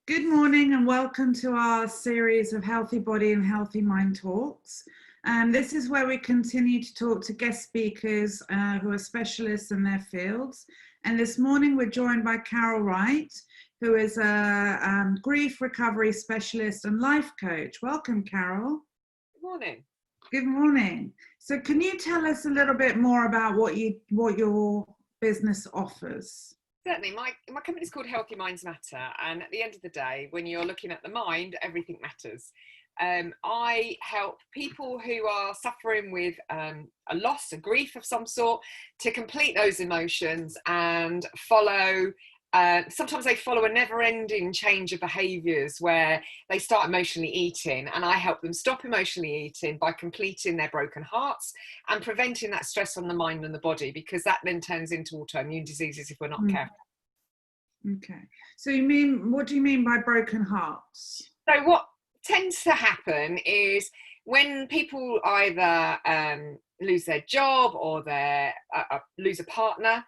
Good morning and welcome to our series of Healthy Body and Healthy Mind Talks. This is where we continue to talk to guest speakers who are specialists in their fields. And this morning we're joined by Carol Wright, who is a grief recovery specialist and life coach. Welcome, Carol. Good morning. Good morning. So can you tell us a little bit more about what your business offers? Certainly, my company is called Healthy Minds Matter, and at the end of the day, when you're looking at the mind, everything matters. I help people who are suffering with a loss, a grief of some sort, to complete those emotions and follow. Sometimes they follow a never-ending change of behaviours where they start emotionally eating, and I help them stop emotionally eating by completing their broken hearts and preventing that stress on the mind and the body, because that then turns into autoimmune diseases if we're not careful. Okay. So what do you mean by broken hearts? So what tends to happen is when people either lose their job or lose a partner,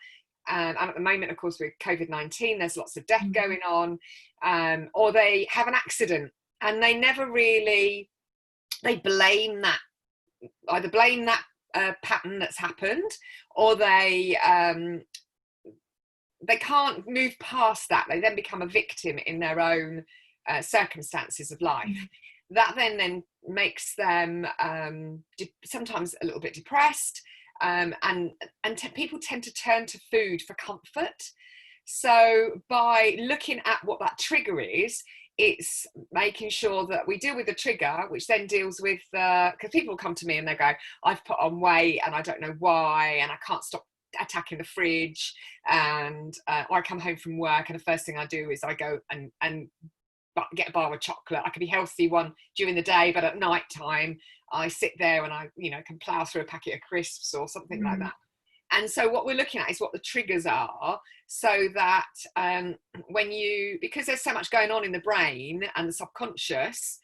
and at the moment, of course, with COVID-19, there's lots of death going on, or they have an accident and they never really, they blame that, either blame that pattern that's happened, or they can't move past that. They then become a victim in their own circumstances of life. That then makes them sometimes a little bit depressed, and people tend to turn to food for comfort. So by looking at what that trigger is, it's making sure that we deal with the trigger, which then deals with because people come to me and they go, I've put on weight and I don't know why, and I can't stop attacking the fridge, and I come home from work and the first thing I do is I go and get a bar of chocolate. I could be healthy one during the day, but at night time I sit there and I can plow through a packet of crisps or something like that. And so what we're looking at is what the triggers are, so that because there's so much going on in the brain and the subconscious,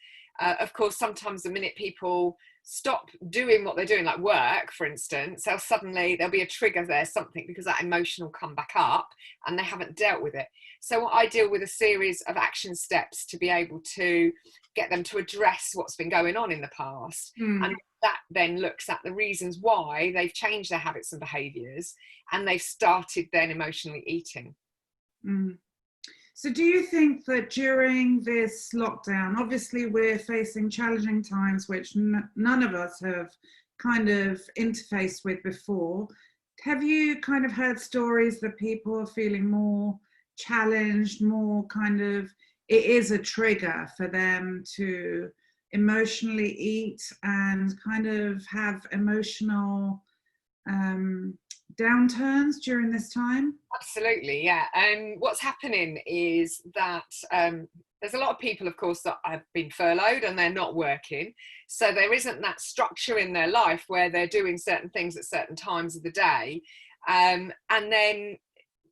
of course, sometimes the minute people stop doing what they're doing, like work, for instance, there'll be a trigger there, something, because that emotion will come back up and they haven't dealt with it. So I deal with a series of action steps to be able to get them to address what's been going on in the past. And that then looks at the reasons why they've changed their habits and behaviours and they've started then emotionally eating. So do you think that during this lockdown, obviously we're facing challenging times which none of us have kind of interfaced with before. Have you kind of heard stories that people are feeling more challenged, more kind of, it is a trigger for them to emotionally eat and kind of have emotional downturns during this time? Absolutely, yeah. And what's happening is that there's a lot of people, of course, that have been furloughed and they're not working. So there isn't that structure in their life where they're doing certain things at certain times of the day. And then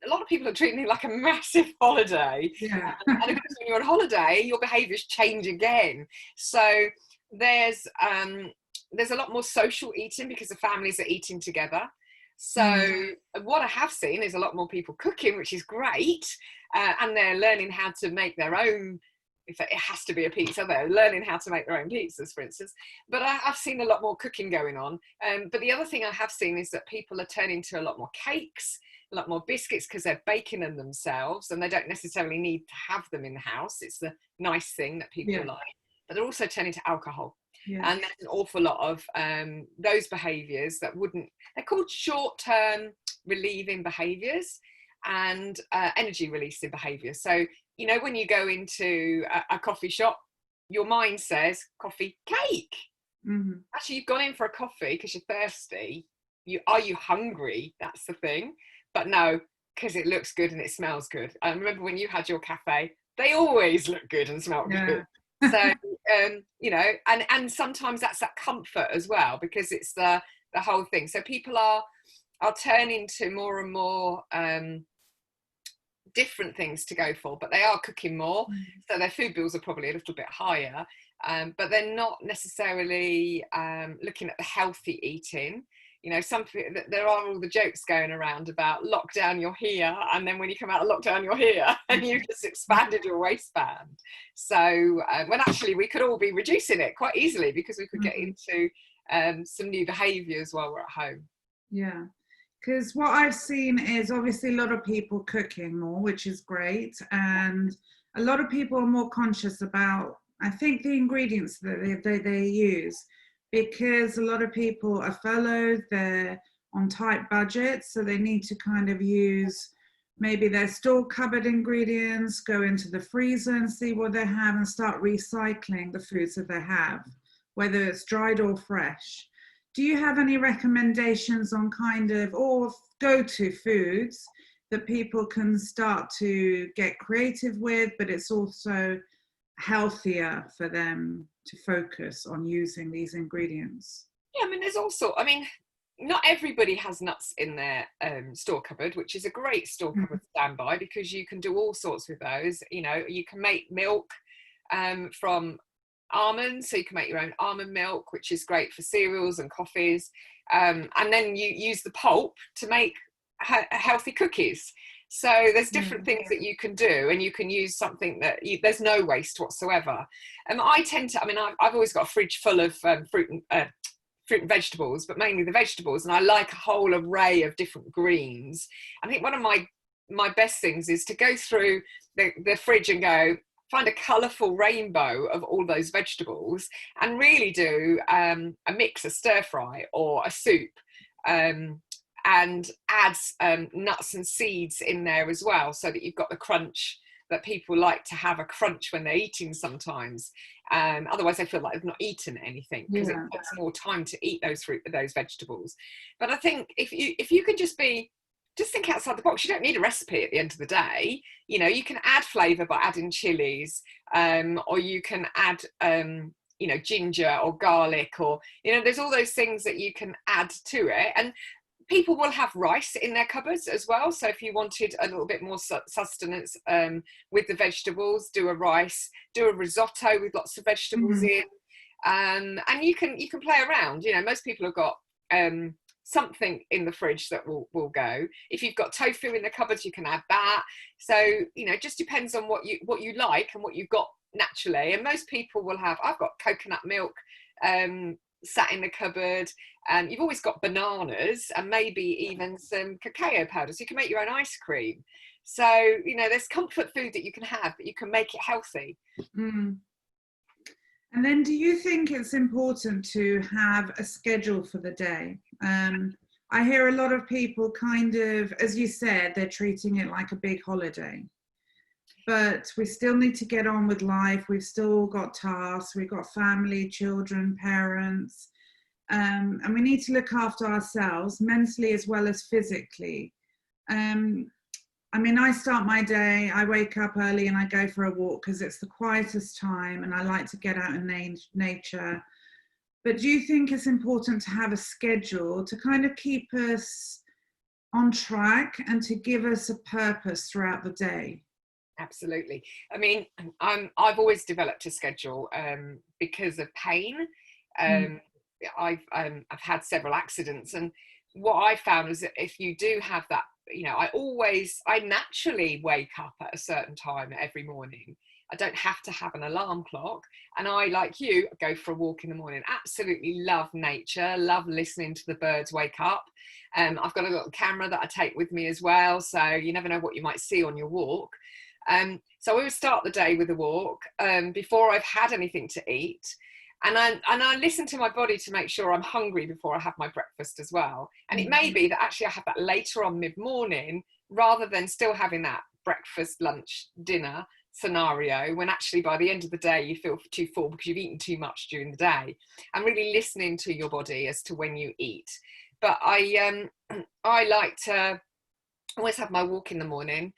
a lot of people are treating it like a massive holiday. Yeah. And of course, when you're on holiday, your behaviours change again. So there's a lot more social eating because the families are eating together. So what I have seen is a lot more people cooking, which is great, and they're learning how to make their own. If it has to be a pizza, they're learning how to make their own pizzas, for instance. But I've seen a lot more cooking going on. But the other thing I have seen is that people are turning to a lot more cakes, a lot more biscuits, because they're baking them themselves and they don't necessarily need to have them in the house. It's the nice thing that people like. But they're also turning to alcohol. Yeah. And there's an awful lot of those behaviours that they're called short-term relieving behaviours and energy releasing behaviours. So, when you go into a coffee shop, your mind says coffee, cake. Actually, you've gone in for a coffee because you're thirsty. Are you hungry? That's the thing. But no, because it looks good and it smells good. I remember when you had your cafe, they always look good and smell good. So, and sometimes that's that comfort as well, because it's the whole thing. So people are turning to more and more different things to go for, but they are cooking more. So their food bills are probably a little bit higher, but they're not necessarily looking at the healthy eating. You know, there are all the jokes going around about lockdown, you're here, and then when you come out of lockdown, you're here, and you just expanded your waistband. So when actually we could all be reducing it quite easily, because we could get into some new behaviours while we're at home. Yeah, because what I've seen is obviously a lot of people cooking more, which is great, and a lot of people are more conscious about, I think, the ingredients that they use, because a lot of people are furloughed, they're on tight budgets, so they need to kind of use maybe their store cupboard ingredients, go into the freezer and see what they have, and start recycling the foods that they have, whether it's dried or fresh. Do you have any recommendations on kind of, or go-to foods that people can start to get creative with, but it's also healthier for them to focus on using these ingredients? Yeah, I mean, there's also, I mean, not everybody has nuts in their store cupboard, which is a great store cupboard standby, because you can do all sorts with those. You know, you can make milk from almonds, so you can make your own almond milk, which is great for cereals and coffees, and then you use the pulp to make healthy cookies. So there's different things that you can do, and you can use something that there's no waste whatsoever. I tend to, I mean, I've always got a fridge full of fruit and vegetables, but mainly the vegetables, and I like a whole array of different greens. I think one of my best things is to go through the fridge and go find a colourful rainbow of all those vegetables, and really do a mix, a stir fry or a soup, and add nuts and seeds in there as well, so that you've got the crunch that people like to have, a crunch when they're eating sometimes. Otherwise they feel like they've not eaten anything, because it takes more time to eat those vegetables. But I think if you can just think outside the box. You don't need a recipe at the end of the day. You know, you can add flavour by adding chilies, or you can add you know, ginger or garlic, or, you know, there's all those things that you can add to it. And people will have rice in their cupboards as well, so if you wanted a little bit more sustenance with the vegetables, do a risotto with lots of vegetables in, and you can play around. You know, most people have got something in the fridge that will go. If you've got tofu in the cupboards, you can add that. So, you know, it just depends on what you like and what you've got naturally. And most people will have, I've got coconut milk sat in the cupboard, and you've always got bananas and maybe even some cacao powder, so you can make your own ice cream. So, you know, there's comfort food that you can have, but you can make it healthy. And then, do you think it's important to have a schedule for the day? I hear a lot of people kind of, as you said, they're treating it like a big holiday. But we still need to get on with life. We've still got tasks. We've got family, children, parents. And we need to look after ourselves mentally as well as physically. I mean, I start my day, I wake up early and I go for a walk because it's the quietest time and I like to get out in nature. But do you think it's important to have a schedule to kind of keep us on track and to give us a purpose throughout the day? Absolutely. I mean, I've always developed a schedule because of pain. I've had several accidents, and what I found is that if you do have that, you know, I naturally wake up at a certain time every morning. I don't have to have an alarm clock, and I, like you, go for a walk in the morning. Absolutely love nature, love listening to the birds wake up. I've got a little camera that I take with me as well, so you never know what you might see on your walk. So I always start the day with a walk before I've had anything to eat. And I listen to my body to make sure I'm hungry before I have my breakfast as well. And it may be that actually I have that later on mid-morning, rather than still having that breakfast, lunch, dinner scenario, when actually by the end of the day you feel too full because you've eaten too much during the day. And really listening to your body as to when you eat. But I like to always have my walk in the morning.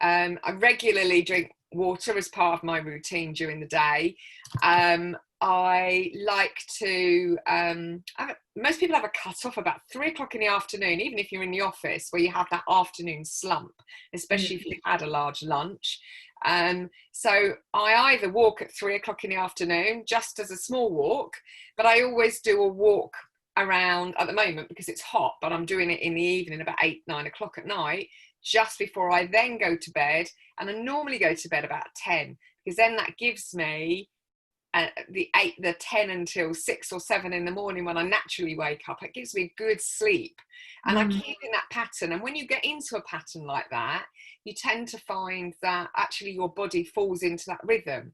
I regularly drink water as part of my routine during the day. I like to, most people have a cut off about 3 o'clock in the afternoon, even if you're in the office, where you have that afternoon slump, especially if you've had a large lunch. So I either walk at 3 o'clock in the afternoon, just as a small walk, but I always do a walk around, at the moment because it's hot, but I'm doing it in the evening about 8-9 o'clock at night, just before I then go to bed. And I normally go to bed about 10, because then that gives me the 10 until 6 or 7 in the morning when I naturally wake up. It gives me good sleep, and I keep in that pattern. And when you get into a pattern like that, you tend to find that actually your body falls into that rhythm.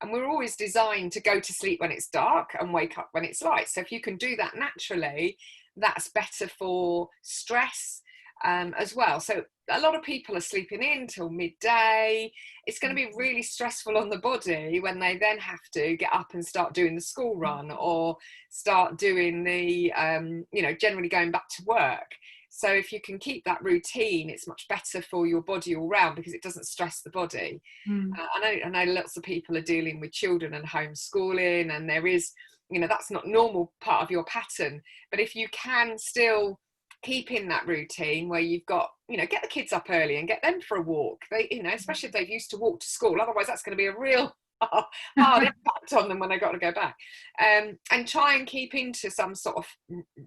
And we're always designed to go to sleep when it's dark and wake up when it's light. So if you can do that naturally, that's better for stress as well. So a lot of people are sleeping in till midday. It's going to be really stressful on the body when they then have to get up and start doing the school run, or start doing the generally going back to work. So if you can keep that routine, it's much better for your body all round, because it doesn't stress the body. I know lots of people are dealing with children and homeschooling, and there is, that's not normal part of your pattern. But if you can still keep in that routine where you've got, get the kids up early and get them for a walk. They, especially if they've used to walk to school, otherwise that's going to be a real hard impact on them when they got to go back. And try and keep into some sort of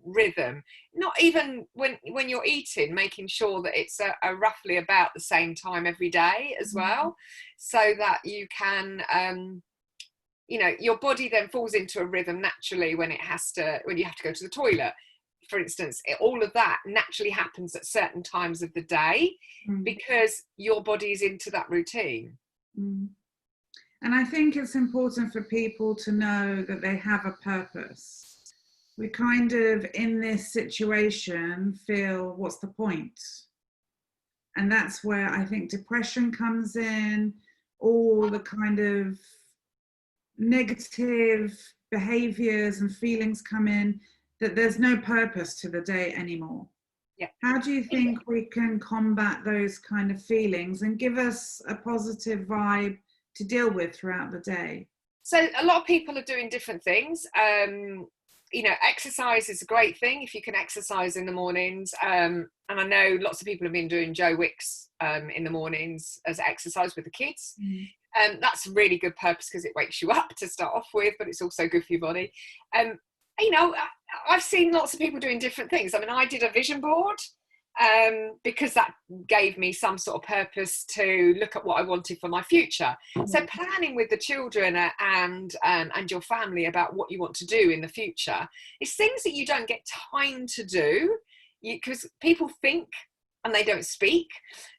rhythm, not even when you're eating, making sure that it's a roughly about the same time every day as well, so that you can your body then falls into a rhythm naturally when you have to go to the toilet, for instance. All of that naturally happens at certain times of the day, because your body is into that routine. And I think it's important for people to know that they have a purpose. We kind of, in this situation, feel, what's the point? And that's where I think depression comes in, all the kind of negative behaviors and feelings come in, that there's no purpose to the day anymore. Yeah. How do you think we can combat those kind of feelings and give us a positive vibe to deal with throughout the day? So a lot of people are doing different things. Exercise is a great thing if you can exercise in the mornings. And I know lots of people have been doing Joe Wicks in the mornings as exercise with the kids. That's a really good purpose, because it wakes you up to start off with, but it's also good for your body. I've seen lots of people doing different things. I mean, I did a vision board because that gave me some sort of purpose to look at what I wanted for my future. So planning with the children and your family about what you want to do in the future is things that you don't get time to do, because people think and they don't speak.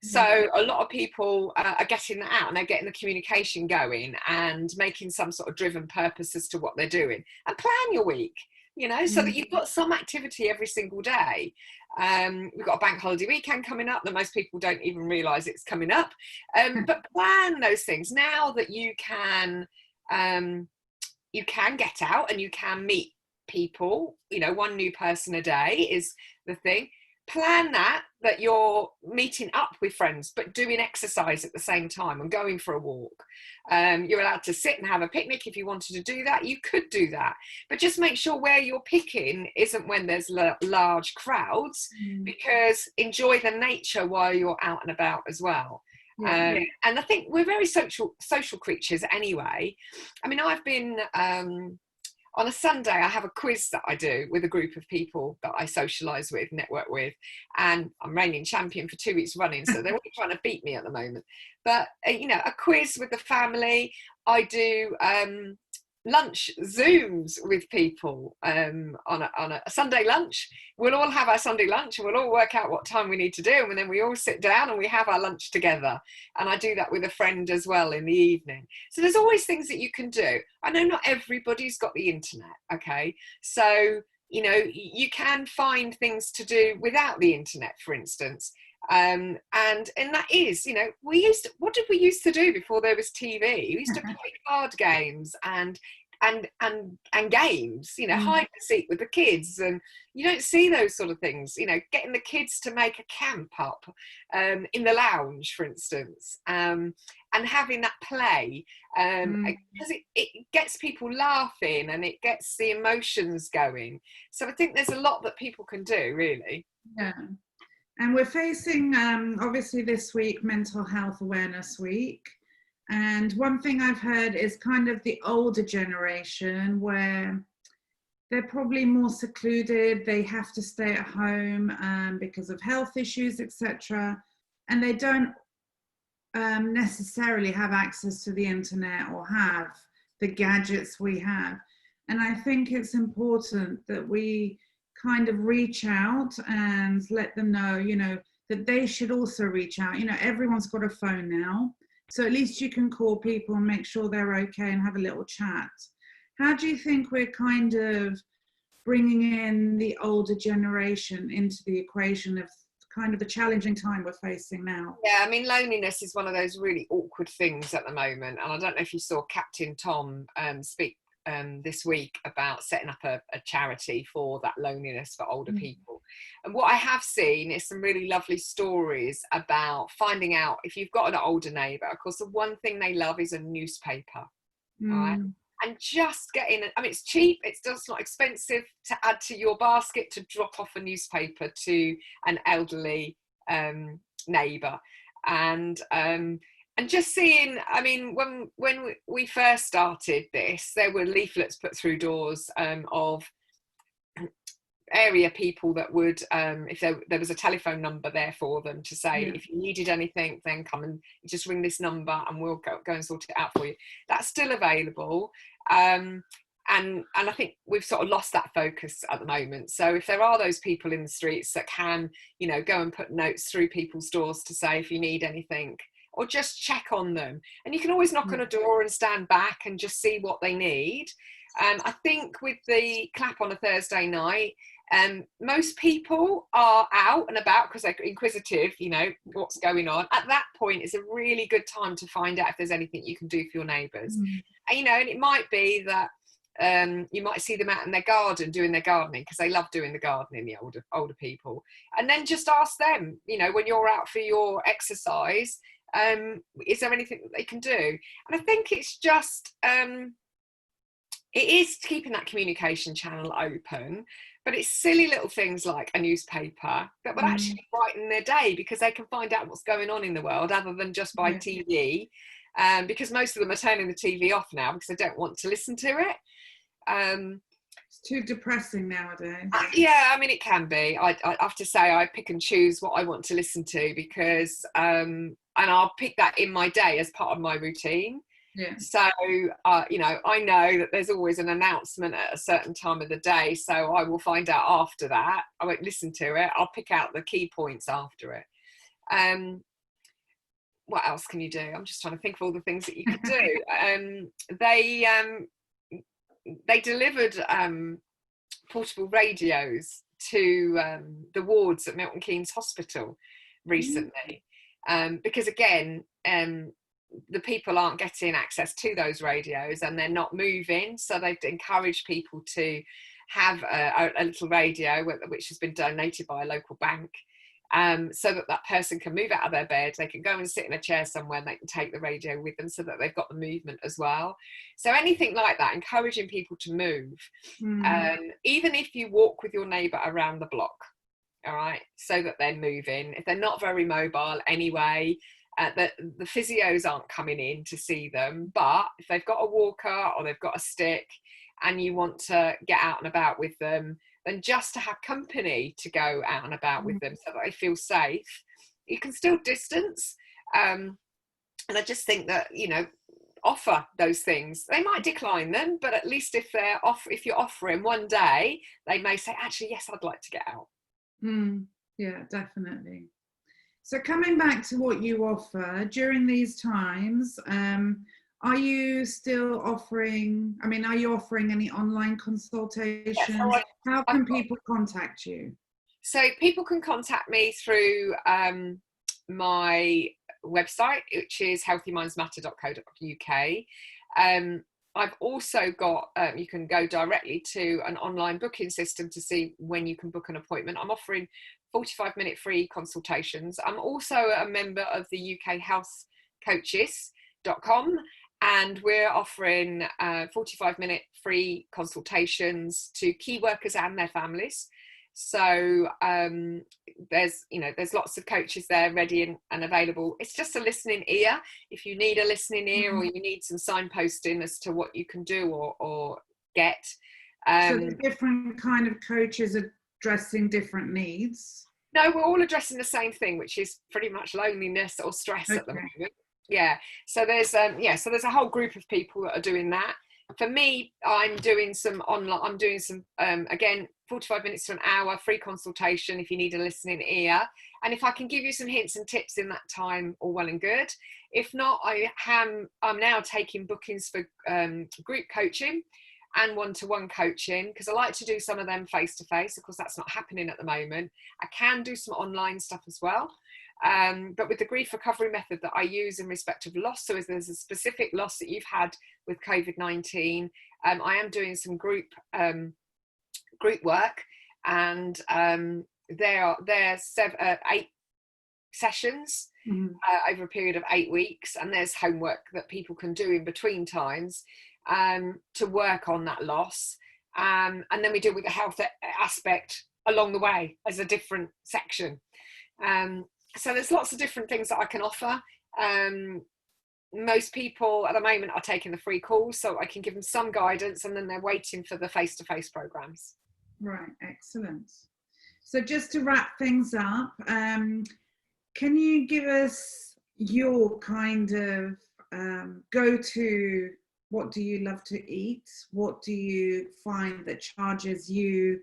So a lot of people are getting that out, and they're getting the communication going and making some sort of driven purpose as to what they're doing. And plan your week, so that you've got some activity every single day. We've got a bank holiday weekend coming up that most people don't even realise it's coming up. But plan those things now that you can get out and you can meet people. One new person a day is the thing. Plan that you're meeting up with friends, but doing exercise at the same time and going for a walk. You're allowed to sit and have a picnic if you wanted to do that. You could do that, but just make sure where you're picking isn't when there's large crowds, because enjoy the nature while you're out and about as well. And I think we're very social creatures anyway. I mean, I've been on a Sunday, I have a quiz that I do with a group of people that I socialise with, network with, and I'm reigning champion for 2 weeks running, so they're all trying to beat me at the moment. But, a quiz with the family. I do lunch Zooms with people on a Sunday lunch. We'll all have our Sunday lunch, and we'll all work out what time we need to do, and then we all sit down and we have our lunch together. And I do that with a friend as well in the evening. So there's always things that you can do. I know not everybody's got the internet, okay? So, you can find things to do without the internet, for instance. And that is, what did we used to do before there was TV? We used to play card games and games, hide and seek with the kids, and you don't see those sort of things, getting the kids to make a camp up in the lounge, for instance, and having that play, because it gets people laughing and it gets the emotions going. So I think there's a lot that people can do, really. Yeah. And we're facing, obviously this week, Mental Health Awareness Week. And one thing I've heard is kind of the older generation, where they're probably more secluded. They have to stay at home because of health issues, etc. And they don't necessarily have access to the internet or have the gadgets we have. And I think it's important that we kind of reach out and let them know, you know, that they should also reach out. You know, everyone's got a phone now, so at least you can call people and make sure they're okay and have a little chat. How do you think we're kind of bringing in the older generation into the equation of kind of the challenging time we're facing now? Yeah, I mean, loneliness is one of those really awkward things at the moment. And I don't know if you saw Captain Tom speak this week about setting up a charity for that loneliness for older people. And what I have seen is some really lovely stories about finding out if you've got an older neighbour. Of course, the one thing they love is a newspaper, right? And just getting, I mean, it's cheap, it's just not expensive to add to your basket to drop off a newspaper to an elderly neighbour. And just seeing, I mean, when we first started this, there were leaflets put through doors of area people that would, if there was a telephone number there for them to say, if you needed anything, then come and just ring this number and we'll go and sort it out for you. That's still available. And I think we've sort of lost that focus at the moment. So if there are those people in the streets that can, you know, go and put notes through people's doors to say if you need anything, or just check on them. And you can always knock on a door and stand back and just see what they need. I think with the clap on a Thursday night, most people are out and about because they're inquisitive, you know, what's going on. At that point, it's a really good time to find out if there's anything you can do for your neighbours. And, you know, and it might be that you might see them out in their garden doing their gardening because they love doing the gardening, the older people. And then just ask them, you know, when you're out for your exercise, is there anything that they can do? And I think it's just it is keeping that communication channel open, but it's silly little things like a newspaper that would actually brighten their day because they can find out what's going on in the world other than just by TV, because most of them are turning the TV off now because they don't want to listen to it. It's too depressing nowadays. Yeah, I mean, it can be. I have to say I pick and choose what I want to listen to because and I'll pick that in my day as part of my routine. Yeah. So, you know, I know that there's always an announcement at a certain time of the day, so I will find out after that. I won't listen to it. I'll pick out the key points after it. What else can you do? I'm just trying to think of all the things that you could do. They delivered portable radios to the wards at Milton Keynes Hospital recently, because again, the people aren't getting access to those radios and they're not moving, so they've encouraged people to have a little radio which has been donated by a local bank, so that person can move out of their bed, they can go and sit in a chair somewhere and they can take the radio with them so that they've got the movement as well. So anything like that, encouraging people to move, even if you walk with your neighbour around the block, all right, so that they're moving. If they're not very mobile anyway, the physios aren't coming in to see them, but if they've got a walker or they've got a stick and you want to get out and about with them, then just to have company to go out and about with them so that they feel safe. You can still distance, and I just think that, you know, offer those things. They might decline them, but at least if you're offering one day, they may say, actually, yes, I'd like to get out. Yeah, definitely. So coming back to what you offer during these times, are you still offering, are you offering any online consultations? Yes, how can people contact you? So people can contact me through my website, which is healthymindsmatter.co.uk. I've also got, you can go directly to an online booking system to see when you can book an appointment. I'm offering 45-minute free consultations. I'm also a member of the UK healthcoaches.com, and we're offering 45-minute free consultations to key workers and their families. So there's lots of coaches there ready and available. It's just a listening ear. If you need a listening ear or you need some signposting as to what you can do or get, So the different kind of coaches addressing different needs. No, we're all addressing the same thing, which is pretty much loneliness or stress at the moment. Yeah. So there's so there's a whole group of people that are doing that. For me, I'm doing some online. I'm doing some again, 45 minutes to an hour free consultation if you need a listening ear. And if I can give you some hints and tips in that time, all well and good. If not, I'm now taking bookings for group coaching and one-to-one coaching, because I like to do some of them face-to-face. Of course, that's not happening at the moment. I can do some online stuff as well. But with the grief recovery method that I use in respect of loss, so if there's a specific loss that you've had with COVID-19, I am doing some group work, and there are 8 sessions over a period of 8 weeks, and there's homework that people can do in between times to work on that loss, and then we deal with the health aspect along the way as a different section. So there's lots of different things that I can offer. Most people at the moment are taking the free calls, so I can give them some guidance, and then they're waiting for the face-to-face programs. Right, excellent. So just to wrap things up, can you give us your kind of go-to, what do you love to eat? What do you find that charges you?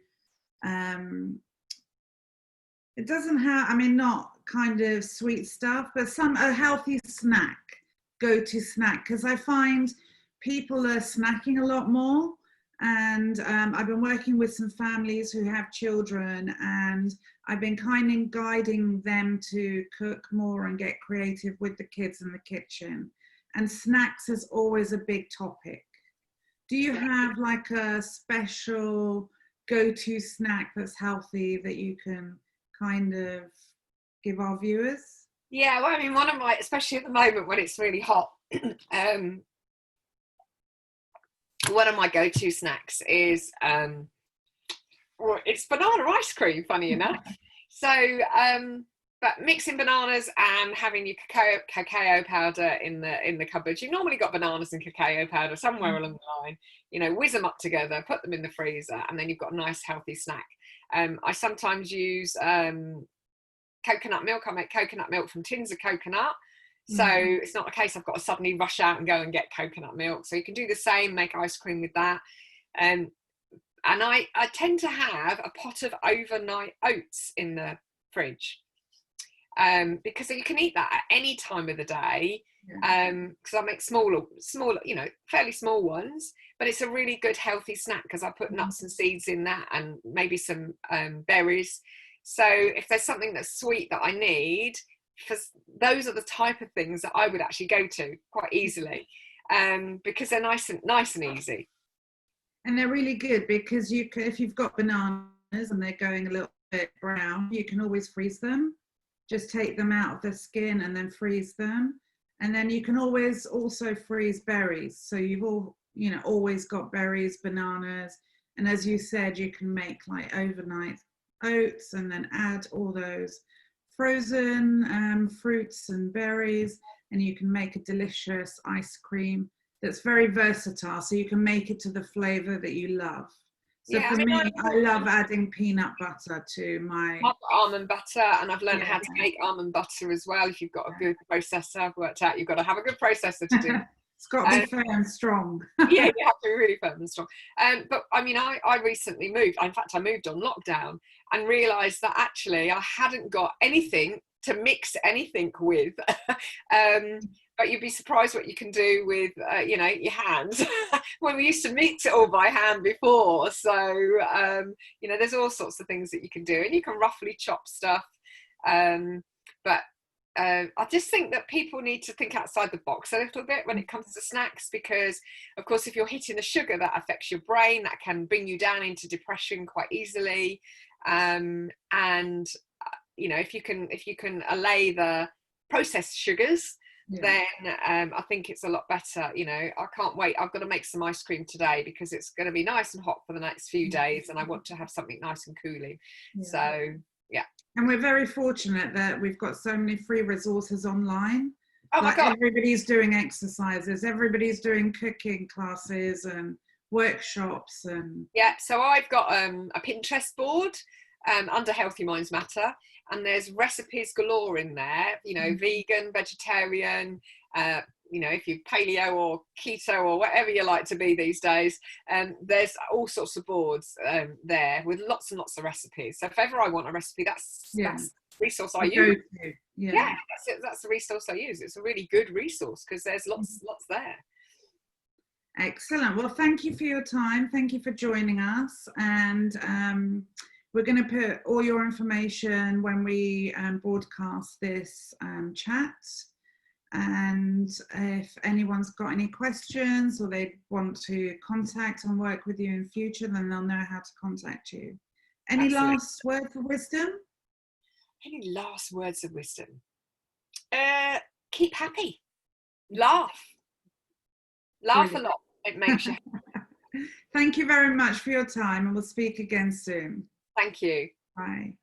It doesn't have, I mean, not kind of sweet stuff, but a healthy snack, go-to snack, because I find people are snacking a lot more. And I've been working with some families who have children, and I've been kind of guiding them to cook more and get creative with the kids in the kitchen. And snacks is always a big topic. Do you have like a special go-to snack that's healthy that you can kind of give our viewers? Yeah, well, I mean, one of my, especially at the moment when it's really hot, one of my go-to snacks is it's banana ice cream, funny enough. So but mixing bananas and having your cacao powder in the cupboard. You've normally got bananas and cacao powder somewhere along the line, you know, whiz them up together, put them in the freezer, and then you've got a nice healthy snack. I sometimes use coconut milk. I make coconut milk from tins of coconut. So it's not a case I've got to suddenly rush out and go and get coconut milk. So you can do the same, make ice cream with that. And I tend to have a pot of overnight oats in the fridge, because you can eat that at any time of the day. Because I make smaller, you know, fairly small ones, but it's a really good healthy snack because I put nuts and seeds in that, and maybe some berries. So if there's something that's sweet that I need, because those are the type of things that I would actually go to quite easily, because they're nice and easy. And they're really good because you can, if you've got bananas and they're going a little bit brown, you can always freeze them. Just take them out of the skin and then freeze them. And then you can always also freeze berries. So you've always got berries, bananas. And as you said, you can make like overnight oats and then add all those frozen fruits and berries, and you can make a delicious ice cream that's very versatile, so you can make it to the flavor that you love. So for me, I love adding peanut butter to my almond butter, and I've learned how to make almond butter as well. If you've got a good processor, I've worked out you've got to have a good processor to do. It's got to be firm and strong. Yeah, you have to be really firm and strong. But I mean, I recently moved. In fact, I moved on lockdown and realised that actually I hadn't got anything to mix anything with. But you'd be surprised what you can do with, you know, your hands. When we used to mix it all by hand before. So, you know, there's all sorts of things that you can do, and you can roughly chop stuff. But I just think that people need to think outside the box a little bit when it comes to snacks, because of course if you're hitting the sugar, that affects your brain, that can bring you down into depression quite easily, and you know, if you can allay the processed sugars, then I think it's a lot better. You know, I can't wait. I've got to make some ice cream today because it's going to be nice and hot for the next few days, and I want to have something nice and cooling. So yeah. And we're very fortunate that we've got so many free resources online. Oh my God. Everybody's doing exercises, everybody's doing cooking classes and workshops and yeah, so I've got a Pinterest board under Healthy Minds Matter, and there's recipes galore in there, you know, vegan, vegetarian, you know, if you're paleo or keto or whatever you like to be these days, there's all sorts of boards there with lots and lots of recipes. So if ever I want a recipe, that's the resource I use. Yeah, that's the resource I use. It's a really good resource because there's lots there. Excellent. Well, thank you for your time. Thank you for joining us. And we're going to put all your information when we broadcast this chat. And if anyone's got any questions or they want to contact and work with you in future, then they'll know how to contact you. Any Absolutely. last words of wisdom? Any last words of wisdom? Keep happy. Laugh a lot. It makes you happy. Thank you very much for your time, and we'll speak again soon. Thank you. Bye.